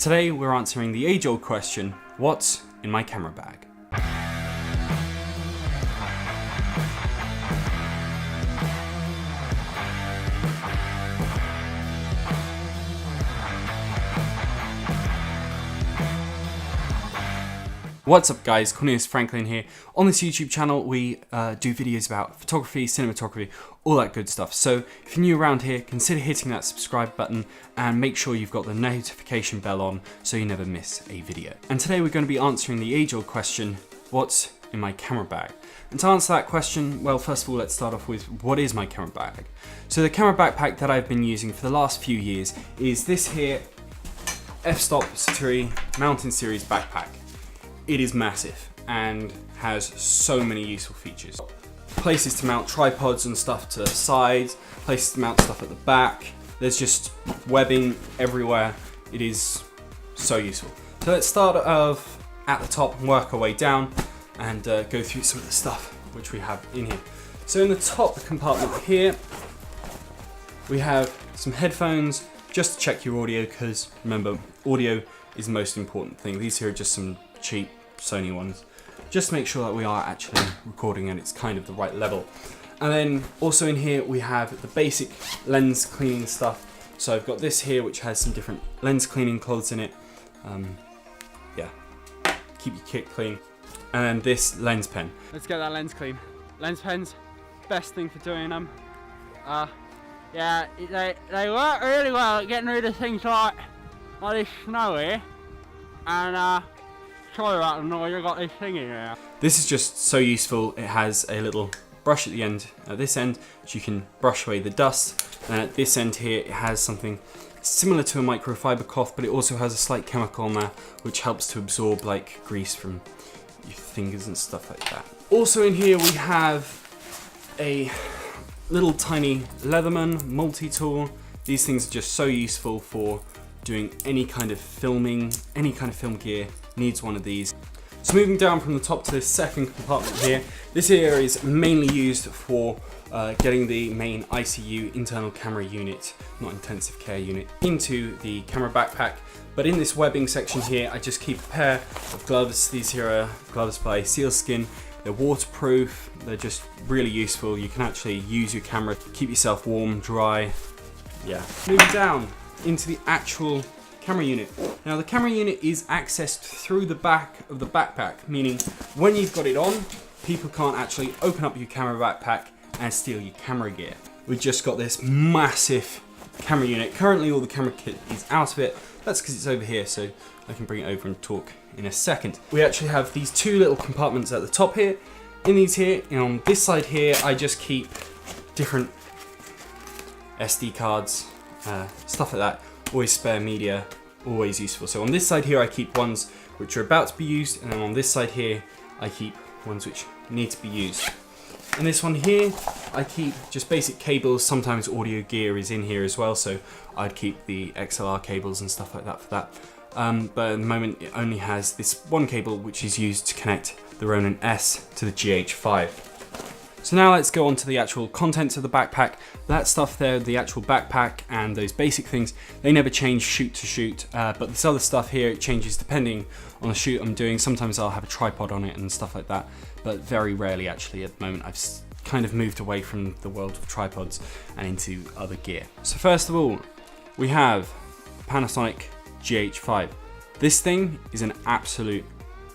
Today we're answering the age-old question, what's in my camera bag? What's up guys, Cornelius Franklin here. On this YouTube channel we do videos about photography, cinematography, all that good stuff. So if you're new around here, consider hitting that subscribe button and make sure you've got the notification bell on so you never miss a video. And today we're going to be answering the age-old question, what's in my camera bag? And to answer that question, well, first of all, let's start off with what is my camera bag? So the camera backpack that I've been using for the last few years is this here f-stop Satori Mountain Series backpack. It is massive and has so many useful features. Places to mount tripods and stuff to the sides, places to mount stuff at the back. There's just webbing everywhere. It is so useful. So let's start off at the top and work our way down and go through some of the stuff which we have in here. So in the top compartment here, we have some headphones just to check your audio, because remember, audio is the most important thing. These here are just some cheap Sony ones. Just make sure that we are actually recording and it's kind of the right level. And then also in here we have the basic lens cleaning stuff. So I've got this here which has some different lens cleaning cloths in it. Yeah, keep your kit clean. And then this lens pen. Let's get that lens clean. Lens pens, best thing for doing them. Yeah, they work really well at getting rid of things like this snow here. And sorry about the noise, I got this thing in here. This is just so useful. It has a little brush at the end, at this end, which you can brush away the dust. And at this end here, it has something similar to a microfiber cloth, but it also has a slight chemical on there, which helps to absorb like grease from your fingers and stuff like that. Also in here, we have a little tiny Leatherman multi-tool. These things are just so useful for doing any kind of filming, any kind of film gear needs one of these. So moving down from the top to this second compartment here, this here is mainly used for getting the main ICU, internal camera unit, not intensive care unit, into the camera backpack. But in this webbing section here, I just keep a pair of gloves. These here are gloves by Sealskin. They're waterproof, they're just really useful. You can actually use your camera to keep yourself warm, dry. Yeah. Moving down into the actual camera unit. Now the camera unit is accessed through the back of the backpack, meaning when you've got it on, people can't actually open up your camera backpack and steal your camera gear. We've just got this massive camera unit. Currently all the camera kit is out of it. That's because it's over here, so I can bring it over and talk in a second. We actually have these two little compartments at the top here. In these here, and on this side here, I just keep different SD cards, stuff like that. Always spare media, always useful. So on this side here I keep ones which are about to be used, and then on this side here I keep ones which need to be used. And this one here I keep just basic cables. Sometimes audio gear is in here as well, so I'd keep the XLR cables and stuff like that for that. But at the moment it only has this one cable which is used to connect the Ronin S to the GH5. So now let's go on to the actual contents of the backpack. That stuff there, the actual backpack and those basic things, they never change shoot to shoot. But this other stuff here, it changes depending on the shoot I'm doing. Sometimes I'll have a tripod on it and stuff like that, but very rarely actually at the moment. I've kind of moved away from the world of tripods and into other gear. So first of all, we have Panasonic GH5. This thing is an absolute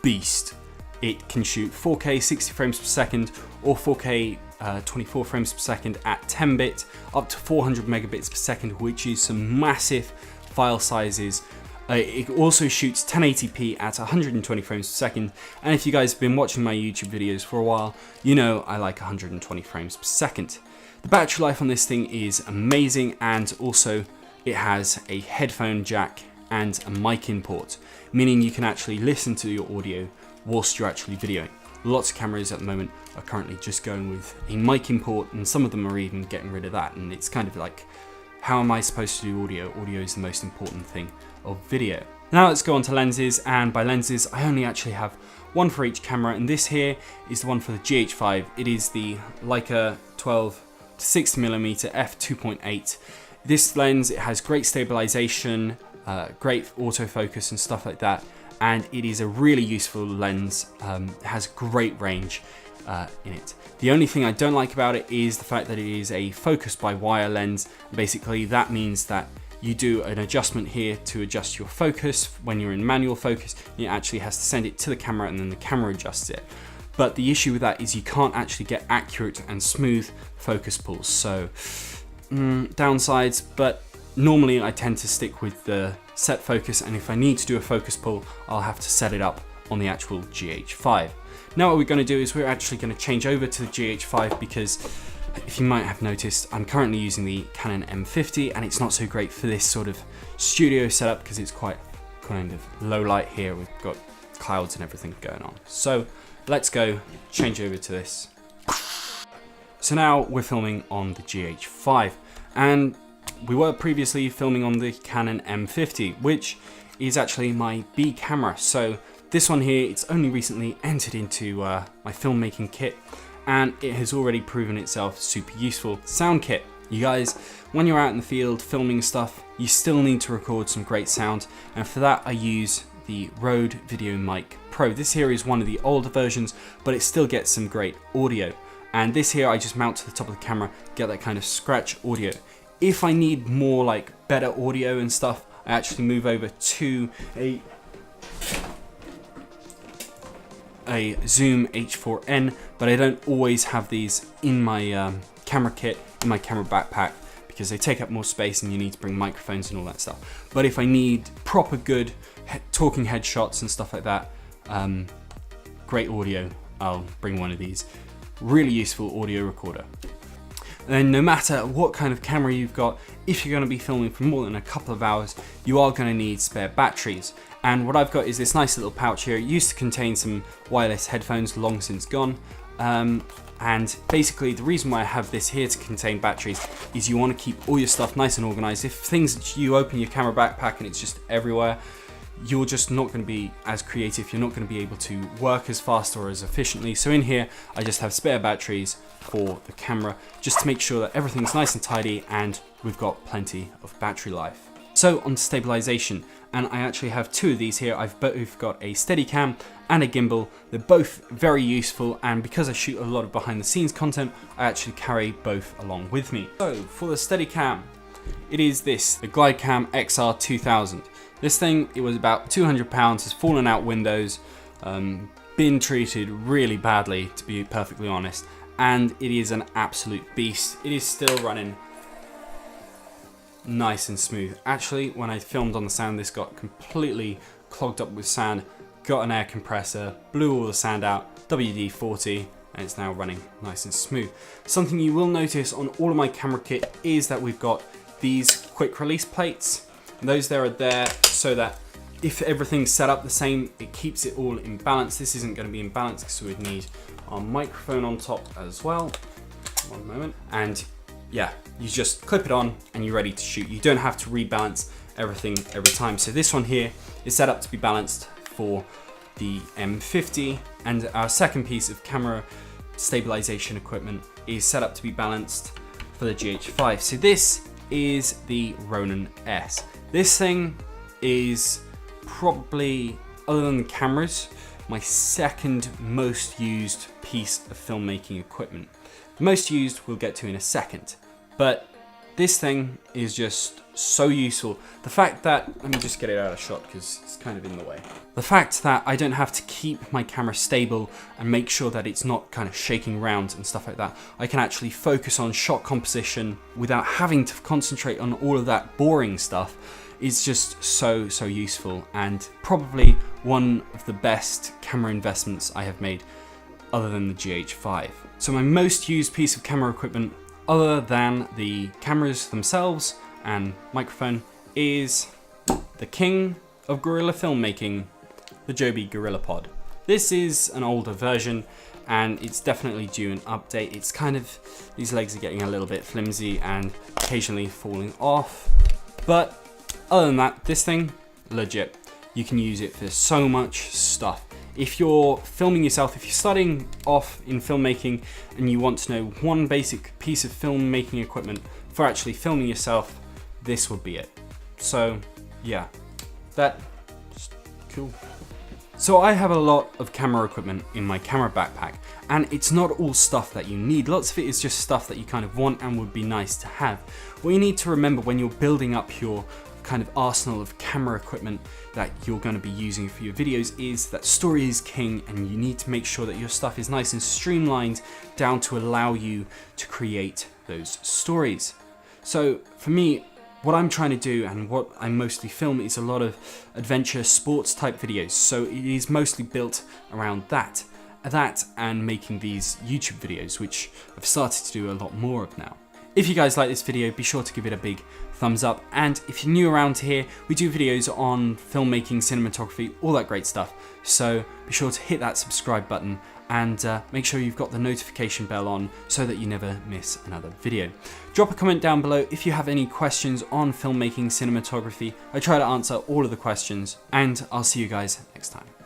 beast. It can shoot 4K 60 frames per second or 4K 24 frames per second at 10 bit, up to 400 megabits per second, which is some massive file sizes. It also shoots 1080p at 120 frames per second, and if you guys have been watching my YouTube videos for a while, you know I like 120 frames per second. The battery life on this thing is amazing, and also it has a headphone jack and a mic in port, meaning you can actually listen to your audio whilst you're actually videoing. Lots of cameras at the moment are currently just going with a mic import, and some of them are even getting rid of that, and it's kind of like, how am I supposed to do audio? Audio is the most important thing of video. Now let's go on to lenses, and by lenses I only actually have one for each camera, and this here is the one for the GH5. It is the Leica 12 to 60mm f2.8. This lens, it has great stabilization, great autofocus and stuff like that, and it is a really useful lens. It has great range in it. The only thing I don't like about it is the fact that it is a focus by wire lens. Basically that means that you do an adjustment here to adjust your focus when you're in manual focus. It actually has to send it to the camera and then the camera adjusts it. But the issue with that is you can't actually get accurate and smooth focus pulls. So downsides, but normally I tend to stick with the set focus, and if I need to do a focus pull, I'll have to set it up on the actual GH5. Now what we're going to do is we're actually going to change over to the GH5, because if you might have noticed, I'm currently using the Canon M50 and it's not so great for this sort of studio setup because it's quite kind of low light here. We've got clouds and everything going on. So let's go change over to this. So now we're filming on the GH5, and we were previously filming on the Canon M50, which is actually my B camera. So this one here, it's only recently entered into my filmmaking kit, and it has already proven itself super useful. Sound kit. You guys, when you're out in the field filming stuff, you still need to record some great sound, and for that I use the Rode Video Mic Pro. This here is one of the older versions, but it still gets some great audio. And this here I just mount to the top of the camera, get that kind of scratch audio. If I need more like better audio and stuff, I actually move over to a Zoom H4n, but I don't always have these in my camera kit, in my camera backpack, because they take up more space and you need to bring microphones and all that stuff. But if I need proper good talking head shots and stuff like that, great audio, I'll bring one of these. Really useful audio recorder. And no matter what kind of camera you've got, if you're going to be filming for more than a couple of hours, you are going to need spare batteries. And what I've got is this nice little pouch here. It used to contain some wireless headphones, long since gone. And basically the reason why I have this here to contain batteries is you want to keep all your stuff nice and organized. If things, you open your camera backpack and it's just everywhere, you're just not going to be as creative. You're not going to be able to work as fast or as efficiently. So in here, I just have spare batteries for the camera, just to make sure that everything's nice and tidy and we've got plenty of battery life. So on stabilization, and I actually have two of these here. I've both got a Steadicam and a gimbal. They're both very useful, and because I shoot a lot of behind the scenes content, I actually carry both along with me. So for the Steadicam, it is this, the Glidecam XR2000. This thing, it was about £200, has fallen out windows, been treated really badly, to be perfectly honest, and it is an absolute beast. It is still running nice and smooth. Actually, when I filmed on the sand, this got completely clogged up with sand, got an air compressor, blew all the sand out, WD-40, and it's now running nice and smooth. Something you will notice on all of my camera kit is that we've got these quick release plates. And those there are there so that if everything's set up the same, it keeps it all in balance. This isn't going to be in balance because we would need our microphone on top as well. One moment. And yeah, you just clip it on and you're ready to shoot. You don't have to rebalance everything every time. So this one here is set up to be balanced for the M50, and our second piece of camera stabilization equipment is set up to be balanced for the GH5. So this is the Ronin S. This thing is probably, other than the cameras, my second most used piece of filmmaking equipment. The most used we'll get to in a second, but this thing is just so useful. The fact that, let me just get it out of shot because it's kind of in the way. The fact that I don't have to keep my camera stable and make sure that it's not kind of shaking around and stuff like that. I can actually focus on shot composition without having to concentrate on all of that boring stuff. It's just so useful, and probably one of the best camera investments I have made other than the GH5. So my most used piece of camera equipment other than the cameras themselves and microphone is the king of guerrilla filmmaking, the Joby GorillaPod. This is an older version and it's definitely due an update. It's kind of, these legs are getting a little bit flimsy and occasionally falling off, but other than that, this thing, legit. You can use it for so much stuff. If you're filming yourself, if you're starting off in filmmaking and you want to know one basic piece of filmmaking equipment for actually filming yourself, this would be it. So yeah, That's cool. So I have a lot of camera equipment in my camera backpack, and it's not all stuff that you need. Lots of it is just stuff that you kind of want and would be nice to have. What you need to remember when you're building up your kind of arsenal of camera equipment that you're going to be using for your videos is that story is king, and you need to make sure that your stuff is nice and streamlined down to allow you to create those stories. So for me, what I'm trying to do and what I mostly film is a lot of adventure sports type videos. So it is mostly built around that and making these YouTube videos, which I've started to do a lot more of now. If you guys like this video, be sure to give it a big thumbs up. And if you're new around here, we do videos on filmmaking, cinematography, all that great stuff. So be sure to hit that subscribe button and make sure you've got the notification bell on so that you never miss another video. Drop a comment down below if you have any questions on filmmaking, cinematography. I try to answer all of the questions, and I'll see you guys next time.